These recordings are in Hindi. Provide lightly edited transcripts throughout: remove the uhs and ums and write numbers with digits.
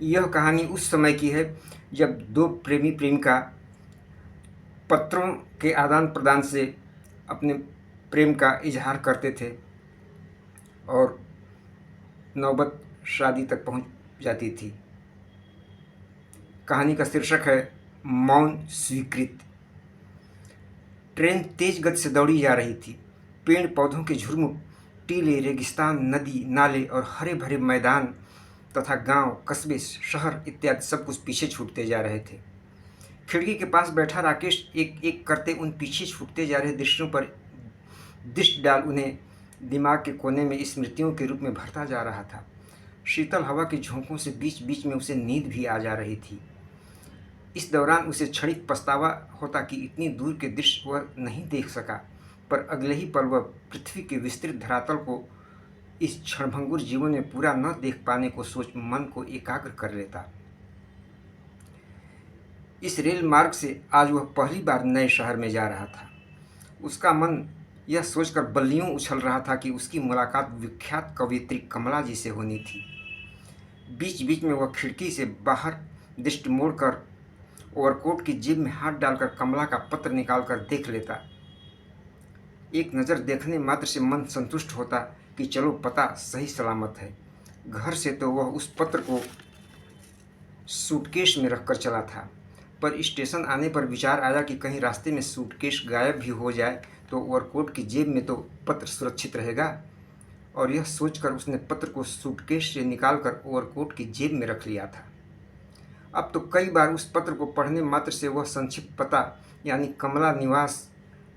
यह कहानी उस समय की है जब दो प्रेमी प्रेमिका पत्रों के आदान प्रदान से अपने प्रेम का इजहार करते थे और नौबत शादी तक पहुंच जाती थी। कहानी का शीर्षक है मौन स्वीकृत। ट्रेन तेज गति से दौड़ी जा रही थी। पेड़ पौधों के झुरमुट, टीले, रेगिस्तान, नदी, नाले और हरे भरे मैदान तथा गांव, कस्बे, शहर इत्यादि सब कुछ पीछे छूटते जा रहे थे। खिड़की के पास बैठा राकेश एक एक करते उन पीछे छूटते जा रहे दृश्यों पर दृष्टि डाल उन्हें दिमाग के कोने में स्मृतियों के रूप में भरता जा रहा था। शीतल हवा के झोंकों से बीच बीच में उसे नींद भी आ जा रही थी। इस दौरान उसे क्षणिक पछतावा होता कि इतनी दूर के दृश्य वह नहीं देख सका, पर अगले ही पल वह पृथ्वी के विस्तृत धरातल को इस क्षणभंगुर जीवन में पूरा न देख पाने को सोच मन को एकाग्र कर लेता। इस रेल मार्ग से आज वह पहली बार नए शहर में जा रहा था। उसका मन यह सोचकर बल्लियों उछल रहा था कि उसकी मुलाकात विख्यात कवयित्री कमला जी से होनी थी। बीच बीच में वह खिड़की से बाहर दृष्टि मोड़कर ओवरकोट की जेब में हाथ डालकर कमला का पत्र निकालकर देख लेता। एक नज़र देखने मात्र से मन संतुष्ट होता कि चलो पता सही सलामत है। घर से तो वह उस पत्र को सूटकेस में रखकर चला था, पर स्टेशन आने पर विचार आया कि कहीं रास्ते में सूटकेस गायब भी हो जाए तो ओवरकोट की जेब में तो पत्र सुरक्षित रहेगा, और यह सोचकर उसने पत्र को सूटकेस से निकालकर ओवरकोट की जेब में रख लिया था। अब तो कई बार उस पत्र को पढ़ने मात्र से वह संक्षिप्त पता यानी कमला निवास,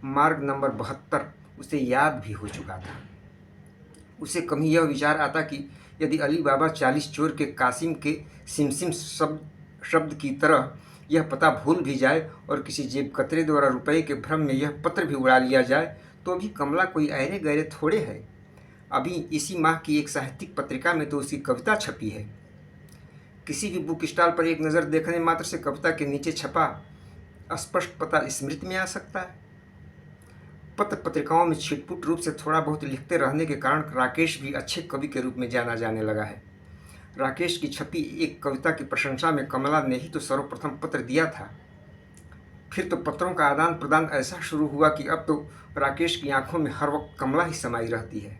मार्ग नंबर 72 उसे याद भी हो चुका था। उसे कभी यह विचार आता कि यदि अली बाबा 40 चोर के कासिम के सिमसिम शब्द की तरह यह पता भूल भी जाए और किसी जेब कतरे द्वारा रुपये के भ्रम में यह पत्र भी उड़ा लिया जाए, तो भी कमला कोई अरे गहरे थोड़े है। अभी इसी माह की एक साहित्यिक पत्रिका में तो उसकी कविता छपी है। किसी भी बुक स्टॉल पर एक नज़र देखने मात्र से कविता के नीचे छपा स्पष्ट पता स्मृति में आ सकता है। पत्र पत्रिकाओं में छिटपुट रूप से थोड़ा बहुत लिखते रहने के कारण राकेश भी अच्छे कवि के रूप में जाना जाने लगा है। राकेश की छपी एक कविता की प्रशंसा में कमला ने ही तो सर्वप्रथम पत्र दिया था। फिर तो पत्रों का आदान प्रदान ऐसा शुरू हुआ कि अब तो राकेश की आंखों में हर वक्त कमला ही समाई रहती है।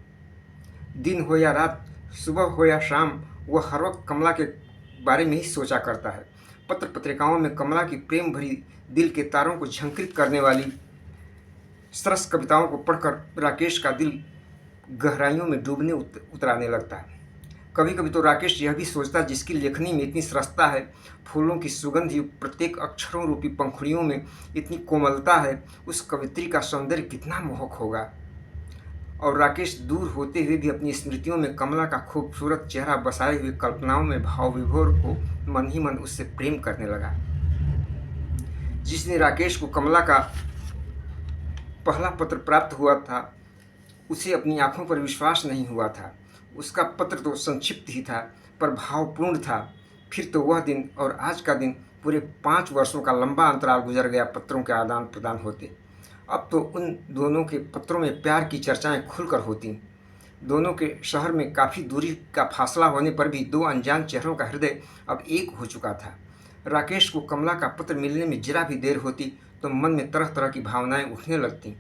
दिन हो या रात, सुबह हो या शाम, वह हर वक्त कमला के बारे में ही सोचा करता है। पत्र पत्रिकाओं में कमला की प्रेम भरी दिल के तारों को झंकृत करने वाली सरस कविताओं को पढ़कर राकेश का दिल गहराइयों में डूबने उतराने लगता है। कभी कभी तो राकेश यह भी सोचता है जिसकी लेखनी में इतनी सरसता है, फूलों की सुगंध युक्त प्रत्येक अक्षरों रूपी पंखुड़ियों में इतनी कोमलता है, उस कवित्री का सौंदर्य कितना मोहक होगा। और राकेश दूर होते हुए भी अपनी स्मृतियों में कमला का खूबसूरत चेहरा बसाए हुए कल्पनाओं में भाव विभोर को मन ही मन उससे प्रेम करने लगा। जिस दिन राकेश को कमला का पहला पत्र प्राप्त हुआ था, उसे अपनी आंखों पर विश्वास नहीं हुआ था। उसका पत्र तो संक्षिप्त ही था, पर भावपूर्ण था। फिर तो वह दिन और आज का दिन, पूरे 5 वर्षों का लंबा अंतराल गुजर गया पत्रों के आदान प्रदान होते। अब तो उन दोनों के पत्रों में प्यार की चर्चाएं खुलकर होती। दोनों के शहर में काफ़ी दूरी का फासला होने पर भी दो अनजान चेहरों का हृदय अब एक हो चुका था। राकेश को कमला का पत्र मिलने में जरा भी देर होती तो मन में तरह तरह की भावनाएं उठने लगती।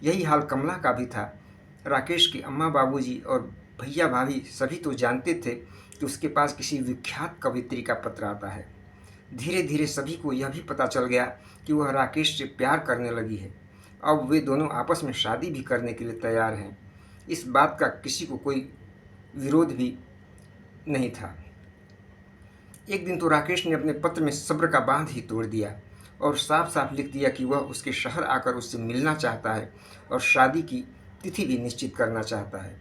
यही हाल कमला का भी था। राकेश की अम्मा, बाबूजी और भैया भाभी सभी तो जानते थे कि उसके पास किसी विख्यात कवयित्री का पत्र आता है। धीरे धीरे सभी को यह भी पता चल गया कि वह राकेश से प्यार करने लगी है। अब वे दोनों आपस में शादी भी करने के लिए तैयार हैं। इस बात का किसी को कोई विरोध भी नहीं था। एक दिन तो राकेश ने अपने पत्र में सब्र का बांध ही तोड़ दिया और साफ साफ लिख दिया कि वह उसके शहर आकर उससे मिलना चाहता है और शादी की तिथि भी निश्चित करना चाहता है।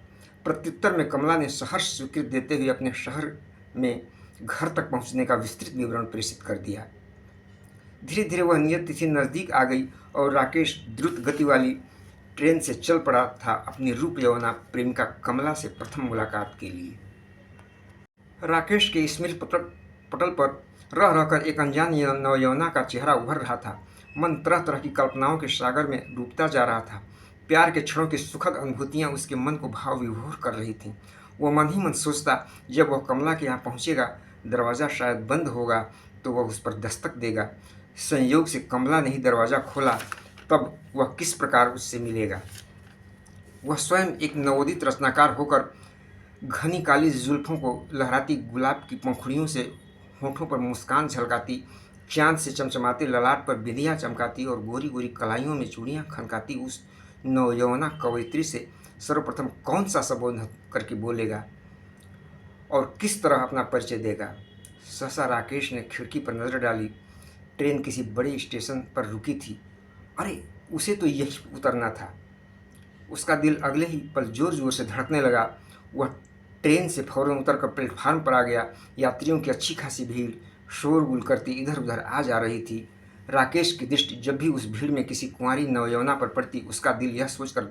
प्रत्युत्तर में कमला ने सहर्ष स्वीकृति देते हुए अपने शहर में घर तक पहुंचने का विस्तृत विवरण प्रेषित कर दिया। धीरे धीरे वह नियत तिथि नज़दीक आ गई और राकेश द्रुत गति वाली ट्रेन से चल पड़ा था अपनी रूप यौवना प्रेमिका कमला से प्रथम मुलाकात के लिए। राकेश के स्मृति पटल पर रह रहकर एक अनजान नवयौवना का चेहरा उभर रहा था। मन तरह तरह की कल्पनाओं के सागर में डूबता जा रहा था। प्यार के क्षणों की सुखद अनुभूतियाँ उसके मन को भाव विभोर कर रही थीं। वह मन ही मन सोचता, जब वह कमला के यहाँ पहुँचेगा दरवाज़ा शायद बंद होगा तो वह उस पर दस्तक देगा। संयोग से कमला ने ही दरवाज़ा खोला, तब वह किस प्रकार उससे मिलेगा। वह स्वयं एक नवोदित रचनाकार होकर घनी काली जुल्फ़ों को लहराती गुलाब की पंखुड़ियों से होठों पर मुस्कान झलकाती, चाँद से चमचमाते ललाट पर बिंदियाँ चमकाती और गोरी गोरी कलाइयों में चूड़ियाँ खनकाती उस नवयौवना कवयित्री से सर्वप्रथम कौन सा संबोधन करके बोलेगा और किस तरह अपना परिचय देगा। सहसा राकेश ने खिड़की पर नज़र डाली। ट्रेन किसी बड़े स्टेशन पर रुकी थी। अरे, उसे तो यही उतरना था। उसका दिल अगले ही पल जोर जोर से धड़कने लगा। वह ट्रेन से फौरन उतरकर प्लेटफार्म पर आ गया। यात्रियों की अच्छी खासी भीड़ शोरगुल करती इधर उधर आ जा रही थी। राकेश की दृष्टि जब भी उस भीड़ में किसी कुंवारी नवयौवना पर पड़ती, उसका दिल यह सोचकर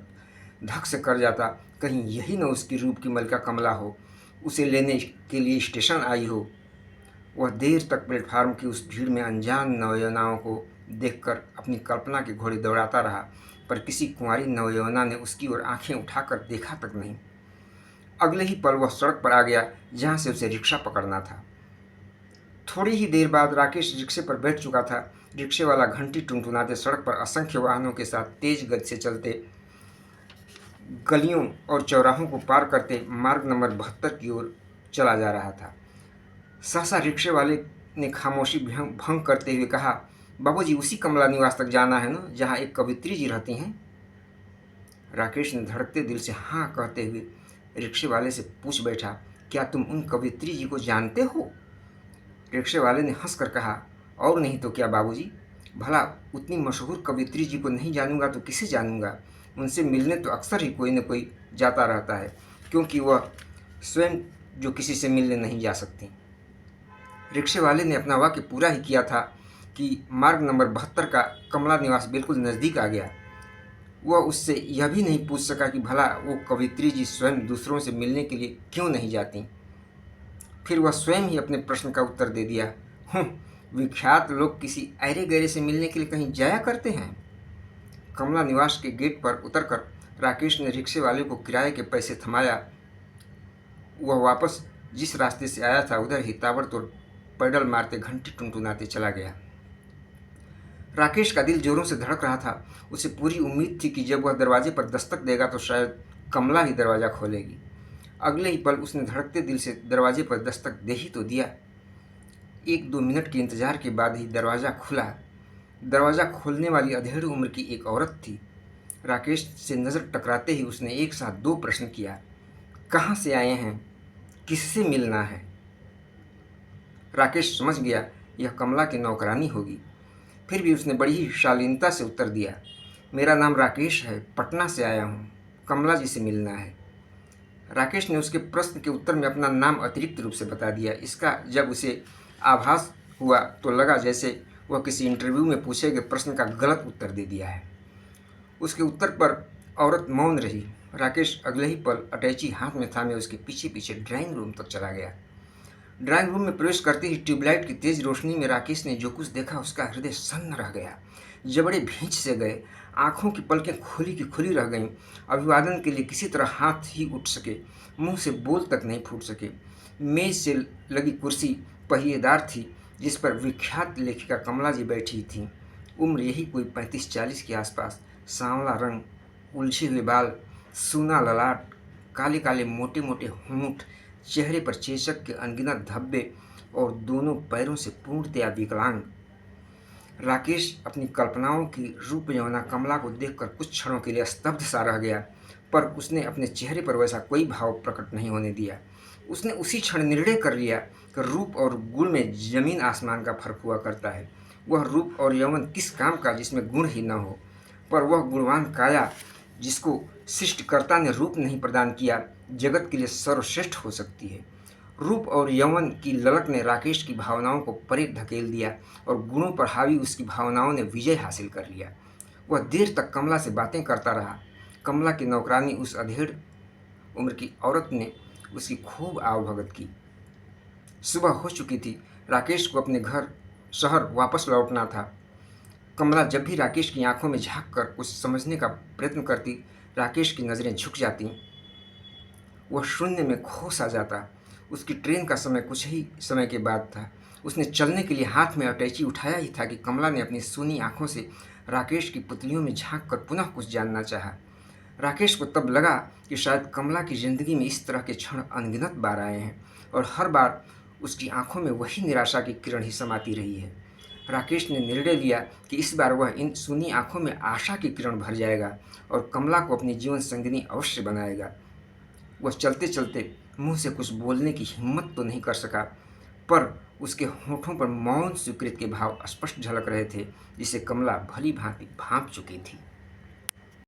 धक से कर जाता, कहीं यही न उसकी रूप की मलिका कमला हो, उसे लेने के लिए स्टेशन आई हो। वह देर तक प्लेटफार्म की उस भीड़ में अनजान नवयौवनाओं को देखकर अपनी कल्पना के घोड़े दौड़ाता रहा, पर किसी कुंवारी नवयौवना ने उसकी ओर आंखें उठाकर देखा तक नहीं। अगले ही पल वह सड़क पर आ गया जहाँ से उसे रिक्शा पकड़ना था। थोड़ी ही देर बाद राकेश रिक्शे पर बैठ चुका था। रिक्शे वाला घंटी टुनटुनाते सड़क पर असंख्य वाहनों के साथ तेज गति से चलते गलियों और चौराहों को पार करते मार्ग नंबर 72 की ओर चला जा रहा था। सहसा रिक्शे वाले ने खामोशी भंग करते हुए कहा, बाबूजी, उसी कमला निवास तक जाना है ना, जहाँ एक कवित्री जी रहती हैं। राकेश ने धड़कते दिल से हाँ कहते हुए रिक्शे वाले से पूछ बैठा, क्या तुम उन कवित्री जी को जानते हो? रिक्शे वाले ने हंसकर कहा, और नहीं तो क्या बाबूजी, भला उतनी मशहूर कवित्री जी को नहीं जानूंगा तो किसे जानूंगा। उनसे मिलने तो अक्सर ही कोई न कोई जाता रहता है, क्योंकि वह स्वयं जो किसी से मिलने नहीं जा सकती। रिक्शे वाले ने अपना वाक्य पूरा ही किया था कि मार्ग नंबर 72 का कमला निवास बिल्कुल नज़दीक आ गया। वह उससे यह भी नहीं पूछ सका कि भला वो कवित्री जी स्वयं दूसरों से मिलने के लिए क्यों नहीं जाती। फिर वह स्वयं ही अपने प्रश्न का उत्तर दे दिया, विख्यात लोग किसी ऐरे गैरे से मिलने के लिए कहीं जाया करते हैं। कमला निवास के गेट पर उतरकर राकेश ने रिक्शे वाले को किराए के पैसे थमाया। वह वापस जिस रास्ते से आया था उधर ही ताबड़तोड़ पैडल मारते घंटी टुनटुनाते चला गया। राकेश का दिल जोरों से धड़क रहा था। उसे पूरी उम्मीद थी कि जब वह दरवाजे पर दस्तक देगा तो शायद कमला ही दरवाज़ा खोलेगी। अगले ही पल उसने धड़कते दिल से दरवाजे पर दस्तक दे ही तो दिया। 1-2 मिनट के इंतजार के बाद ही दरवाज़ा खुला। दरवाज़ा खोलने वाली अधेड़ उम्र की एक औरत थी। राकेश से नज़र टकराते ही उसने एक साथ 2 प्रश्न किया, कहाँ से आए हैं, किससे मिलना है। राकेश समझ गया यह कमला की नौकरानी होगी। फिर भी उसने बड़ी ही शालीनता से उत्तर दिया, मेरा नाम राकेश है, पटना से आया हूँ, कमला जी से मिलना है। राकेश ने उसके प्रश्न के उत्तर में अपना नाम अतिरिक्त रूप से बता दिया। इसका जब उसे आभास हुआ तो लगा जैसे वह किसी इंटरव्यू में पूछे गए प्रश्न का गलत उत्तर दे दिया है। उसके उत्तर पर औरत मौन रही। राकेश अगले ही पल अटैची हाथ में थामे उसके पीछे पीछे ड्राइंग रूम तक चला गया। ड्राइंग रूम में प्रवेश करते ही ट्यूबलाइट की तेज रोशनी में राकेश ने जो कुछ देखा उसका हृदय सन्न रह गया। जबड़े भींच से गए, आंखों की पलकें खुली की खुली रह गईं। अभिवादन के लिए किसी तरह हाथ ही उठ सके, मुंह से बोल तक नहीं फूट सके। मेज से लगी कुर्सी पहिएदार थी जिस पर विख्यात लेखिका कमला जी बैठी थीं। उम्र यही कोई 35-40 के आसपास। सांवला रंग, उलझे हुए बाल, सूना ललाट, काले काले मोटे मोटे होंठ, चेहरे पर चेचक के अनगिनत धब्बे और दोनों पैरों से पूर्णतया विकलांग। राकेश अपनी कल्पनाओं की रूप यौवना कमला को देखकर कुछ क्षणों के लिए स्तब्ध सा रह गया, पर उसने अपने चेहरे पर वैसा कोई भाव प्रकट नहीं होने दिया। उसने उसी क्षण निर्णय कर लिया कि रूप और गुण में जमीन आसमान का फर्क हुआ करता है। वह रूप और यौवन किस काम का जिसमें गुण ही न हो, पर वह गुणवान काया जिसको सृष्टिकर्ता ने रूप नहीं प्रदान किया, जगत के लिए सर्वश्रेष्ठ हो सकती है। रूप और यौवन की ललक ने राकेश की भावनाओं को परे ढकेल दिया और गुणों पर हावी उसकी भावनाओं ने विजय हासिल कर लिया। वह देर तक कमला से बातें करता रहा। कमला की नौकरानी उस अधेड़ उम्र की औरत ने उसकी खूब आवभगत की। सुबह हो चुकी थी। राकेश को अपने घर शहर वापस लौटना था। कमला जब भी राकेश की आंखों में झांक कर कुछ समझने का प्रयत्न करती, राकेश की नज़रें झुक जाती। वह शून्य में खो सा जाता। उसकी ट्रेन का समय कुछ ही समय के बाद था। उसने चलने के लिए हाथ में अटैची उठाया ही था कि कमला ने अपनी सूनी आंखों से राकेश की पुतलियों में झांक कर पुनः कुछ जानना चाहा। राकेश को तब लगा कि शायद कमला की जिंदगी में इस तरह के क्षण अनगिनत बार आए हैं और हर बार उसकी आंखों में वही निराशा की किरण ही समाती रही है। राकेश ने निर्णय लिया कि इस बार वह इन सूनी आंखों में आशा की किरण भर जाएगा और कमला को अपनी जीवन संगिनी अवश्य बनाएगा। वह चलते चलते मुंह से कुछ बोलने की हिम्मत तो नहीं कर सका, पर उसके होठों पर मौन स्वीकृति के भाव स्पष्ट झलक रहे थे, जिसे कमला भली भांति भांप चुकी थी।